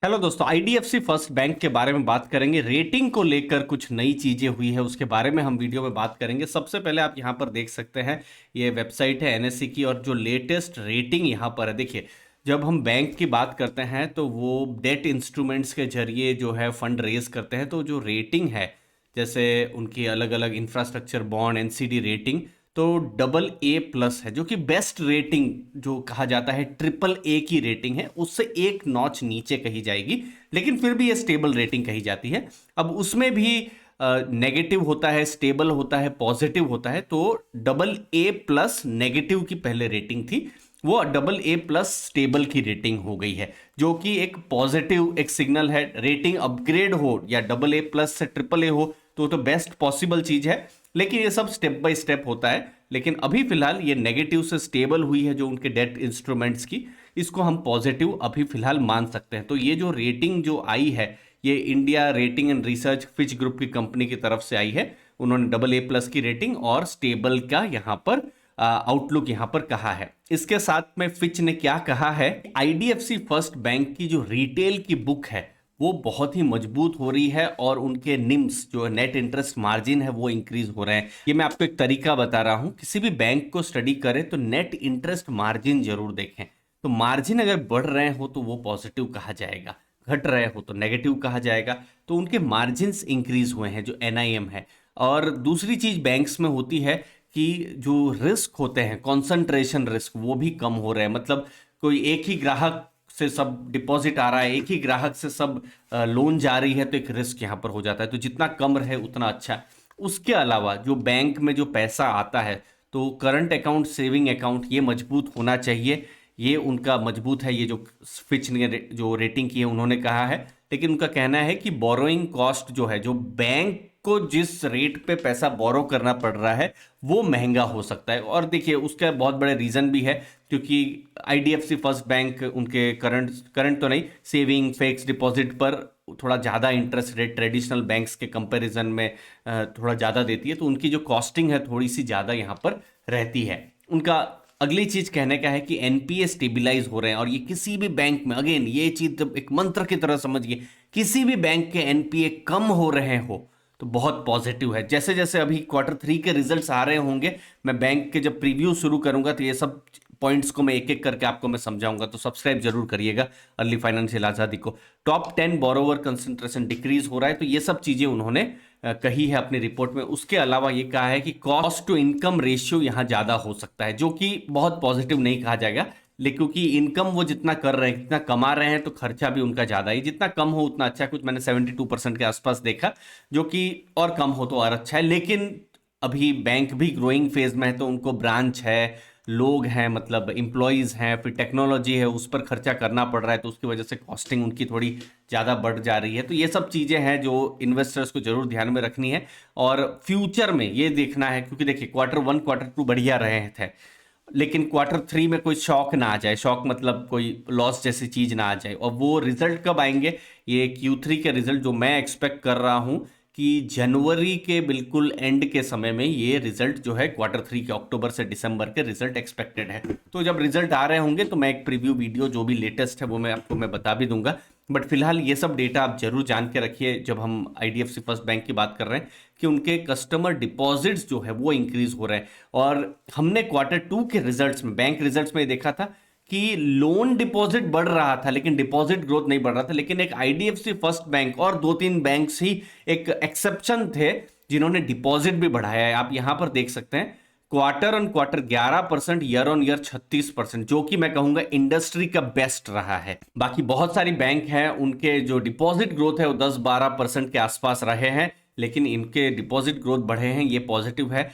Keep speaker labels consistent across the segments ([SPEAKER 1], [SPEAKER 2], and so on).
[SPEAKER 1] Hello दोस्तों, IDFC first bank के बारे में बात करेंगे। रेटिंग को लेकर कुछ नई चीजें हुई है, उसके बारे में हम वीडियो में बात करेंगे। सबसे पहले आप यहां पर देख सकते हैं, ये वेबसाइट है एनएससी की और जो लेटेस्ट रेटिंग यहां पर है, देखिए। जब हम बैंक की बात करते हैं तो वो डेट इंस्ट्रूमेंट्स के जरिए जो है फंड रेज करते हैं। तो जो रेटिंग है, जैसे उनकी अलग अलग इंफ्रास्ट्रक्चर बॉन्ड एनसीडी रेटिंग, तो AA+ है, जो कि बेस्ट रेटिंग जो कहा जाता है, AAA की रेटिंग है, उससे एक नॉच नीचे कही जाएगी, लेकिन फिर भी ये स्टेबल रेटिंग कही जाती है। अब उसमें भी नेगेटिव होता है, स्टेबल होता है, पॉजिटिव होता है। तो AA+ नेगेटिव की पहले रेटिंग थी, वो AA+ स्टेबल की रेटिंग हो गई है, जो कि एक पॉजिटिव एक सिग्नल है। रेटिंग अपग्रेड हो या AA+ से AAA हो तो बेस्ट पॉसिबल चीज है, लेकिन ये सब स्टेप बाय स्टेप होता है। लेकिन अभी फिलहाल ये नेगेटिव से स्टेबल हुई है जो उनके डेट इंस्ट्रूमेंट्स की, इसको हम पॉजिटिव अभी फिलहाल मान सकते हैं। तो ये जो रेटिंग जो आई है, ये India rating and research Fitch group की कंपनी की तरफ से आई है। उन्होंने AA+ की रेटिंग और स्टेबल का यहाँ पर आउटलुक यहाँ पर कहा है। इसके साथ में फिच ने क्या कहा है, आईडीएफसी फर्स्ट बैंक की जो रिटेल की बुक है वो बहुत ही मजबूत हो रही है और उनके निम्स जो नेट इंटरेस्ट मार्जिन है वो इंक्रीज हो रहे हैं। ये मैं आपको एक तरीका बता रहा हूं, किसी भी बैंक को स्टडी करें तो नेट इंटरेस्ट मार्जिन जरूर देखें। तो मार्जिन अगर बढ़ रहे हो तो वो पॉजिटिव कहा जाएगा, घट रहे हो तो नेगेटिव कहा जाएगा। तो उनके मार्जिन्स इंक्रीज हुए हैं जो एनआईएम है। और दूसरी चीज बैंक्स में होती है कि जो रिस्क होते हैं, कॉन्सेंट्रेशन रिस्क, वो भी कम हो रहे हैं। मतलब कोई एक ही ग्राहक से सब डिपॉजिट आ रहा है, एक ही ग्राहक से सब लोन जा रही है, तो एक रिस्क यहां पर हो जाता है। तो जितना कम रहे उतना अच्छा। उसके अलावा जो बैंक में जो पैसा आता है, तो करंट अकाउंट, सेविंग अकाउंट, ये मजबूत होना चाहिए। ये उनका मजबूत है, ये जो फिच ने जो रेटिंग की है उन्होंने कहा है। लेकिन उनका कहना है कि बोरोइंग कॉस्ट जो है, जो बैंक को जिस रेट पे पैसा बोरो करना पड़ रहा है, वो महंगा हो सकता है। और देखिए उसका बहुत बड़े रीजन भी है, क्योंकि आईडीएफसी फर्स्ट बैंक उनके करंट करंट तो नहीं, सेविंग फिक्स डिपॉजिट पर थोड़ा ज़्यादा इंटरेस्ट रेट ट्रेडिशनल बैंक्स के कंपैरिजन में थोड़ा ज़्यादा देती है। तो उनकी जो कॉस्टिंग है थोड़ी सी ज़्यादा यहाँ पर रहती है। उनका अगली चीज कहने का है कि एनपीए स्टेबिलाईज हो रहे हैं। और ये किसी भी बैंक में, अगेन ये चीज एक मंत्र की तरह समझिए, किसी भी बैंक के एनपीए कम हो रहे हो तो बहुत पॉजिटिव है। जैसे जैसे अभी Q3 के रिजल्ट्स आ रहे होंगे, मैं बैंक के जब प्रीव्यू शुरू करूंगा तो ये सब पॉइंट्स को मैं एक एक करके आपको मैं समझाऊंगा। तो सब्सक्राइब जरूर करिएगा अर्ली फाइनेंशियल आजादी को। टॉप 10 बोरोवर कंसंट्रेशन डिक्रीज हो रहा है, तो ये सब चीजें उन्होंने कही है अपनी रिपोर्ट में। उसके अलावा ये कहा है कि कॉस्ट टू इनकम रेशियो यहां ज्यादा हो सकता है, जो कि बहुत पॉजिटिव नहीं कहा जाएगा। लेकिन क्योंकि इनकम वो जितना कर रहे हैं, जितना कमा रहे हैं, तो खर्चा भी उनका ज्यादा ही, जितना कम हो उतना अच्छा। कुछ मैंने 72% के आसपास देखा, जो कि और कम हो तो और अच्छा है। लेकिन अभी बैंक भी ग्रोइंग फेज में है, तो उनको ब्रांच है, लोग हैं, मतलब इंप्लॉइज हैं, फिर टेक्नोलॉजी है, उस पर खर्चा करना पड़ रहा है। तो उसकी वजह से कॉस्टिंग उनकी थोड़ी ज़्यादा बढ़ जा रही है। तो ये सब चीज़ें हैं जो इन्वेस्टर्स को जरूर ध्यान में रखनी है और फ्यूचर में ये देखना है। क्योंकि देखिए Q1 Q2 बढ़िया रहे थे, लेकिन Q3 में कोई शॉक ना आ जाए। शॉक मतलब कोई लॉस जैसी चीज ना आ जाए। और वो रिजल्ट कब आएंगे, ये Q3 के रिजल्ट जो मैं एक्सपेक्ट कर रहा हूं कि जनवरी के बिल्कुल एंड के समय में ये रिजल्ट जो है Q3 के अक्टूबर से दिसंबर के रिजल्ट एक्सपेक्टेड है। तो जब रिजल्ट आ रहे होंगे तो मैं एक प्रीव्यू वीडियो जो भी लेटेस्ट है वो मैं आपको मैं बता भी दूंगा। बट फिलहाल ये सब डेटा आप जरूर जान के रखिए जब हम आईडीएफसी फर्स्ट बैंक की बात कर रहे हैं, कि उनके कस्टमर डिपॉजिट्स जो है वो इंक्रीज हो रहे हैं। और हमने Q2 के रिजल्ट्स में, बैंक रिजल्ट्स में ये देखा था कि लोन डिपॉजिट बढ़ रहा था लेकिन डिपॉजिट ग्रोथ नहीं बढ़ रहा था। लेकिन एक आईडीएफसी फर्स्ट बैंक और 2-3 बैंक्स ही एक एक्सेप्शन थे जिन्होंने डिपॉजिट भी बढ़ाया है। आप यहां पर देख सकते हैं Q-on-Q 11%, ईयर-on-ईयर 36%, जो कि मैं कहूंगा इंडस्ट्री का बेस्ट रहा है। बाकी बहुत सारी बैंक हैं, उनके जो डिपॉजिट ग्रोथ है वो 10-12% के आसपास रहे हैं, लेकिन इनके डिपॉजिट ग्रोथ बढ़े हैं, ये पॉजिटिव है।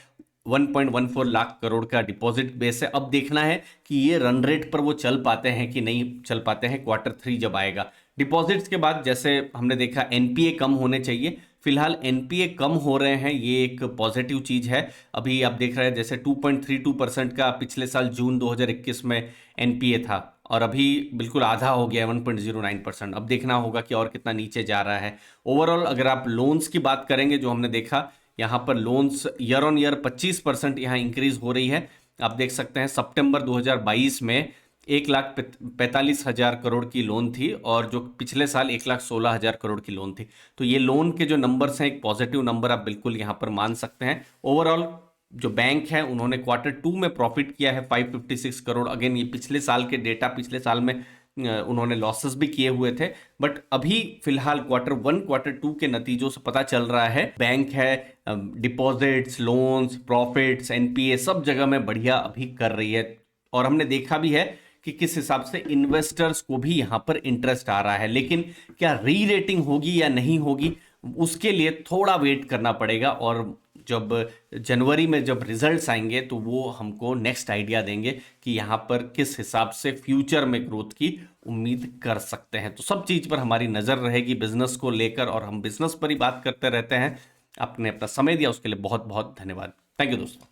[SPEAKER 1] 1.14 लाख करोड़ का डिपॉजिट बेस है। अब देखना है कि ये रन रेट पर वो चल पाते हैं कि नहीं चल पाते हैं Q3 जब आएगा। डिपॉजिट्स के बाद जैसे हमने देखा एनपीए कम होने चाहिए, फिलहाल एनपीए कम हो रहे हैं, ये एक पॉजिटिव चीज है। अभी आप देख रहे हैं जैसे 2.32% का पिछले साल जून 2021 में एनपीए था, और अभी बिल्कुल आधा हो गया है 1.09%। अब देखना होगा कि और कितना नीचे जा रहा है। ओवरऑल अगर आप लोन्स की बात करेंगे, जो हमने देखा यहाँ पर लोन्स ईयर-on-ईयर 25% यहाँ इंक्रीज हो रही है। आप देख सकते हैं सितंबर 2022 में 1,45,000 करोड़ की लोन थी और जो पिछले साल 1,16,000 करोड़ की लोन थी। तो ये लोन के जो नंबर्स हैं एक पॉजिटिव नंबर आप बिल्कुल यहाँ पर मान सकते हैं। ओवरऑल जो बैंक है उन्होंने Q2 में प्रॉफिट किया है 556 करोड़। अगेन ये पिछले साल के डेटा, पिछले साल में उन्होंने लॉसेस भी किए हुए थे, बट अभी फिलहाल Q1 Q2 के नतीजों से पता चल रहा है बैंक है डिपॉजिट्स, लोन्स, प्रॉफिट्स, एनपीए सब जगह में बढ़िया अभी कर रही है। और हमने देखा भी है कि किस हिसाब से इन्वेस्टर्स को भी यहां पर इंटरेस्ट आ रहा है। लेकिन क्या री रेटिंग होगी या नहीं होगी, उसके लिए थोड़ा वेट करना पड़ेगा। और जब जनवरी में जब रिजल्ट्स आएंगे तो वो हमको नेक्स्ट आइडिया देंगे कि यहाँ पर किस हिसाब से फ्यूचर में ग्रोथ की उम्मीद कर सकते हैं। तो सब चीज पर हमारी नजर रहेगी बिजनेस को लेकर, और हम बिजनेस पर ही बात करते रहते हैं। आपने अपना समय दिया उसके लिए बहुत बहुत धन्यवाद। थैंक यू दोस्तों।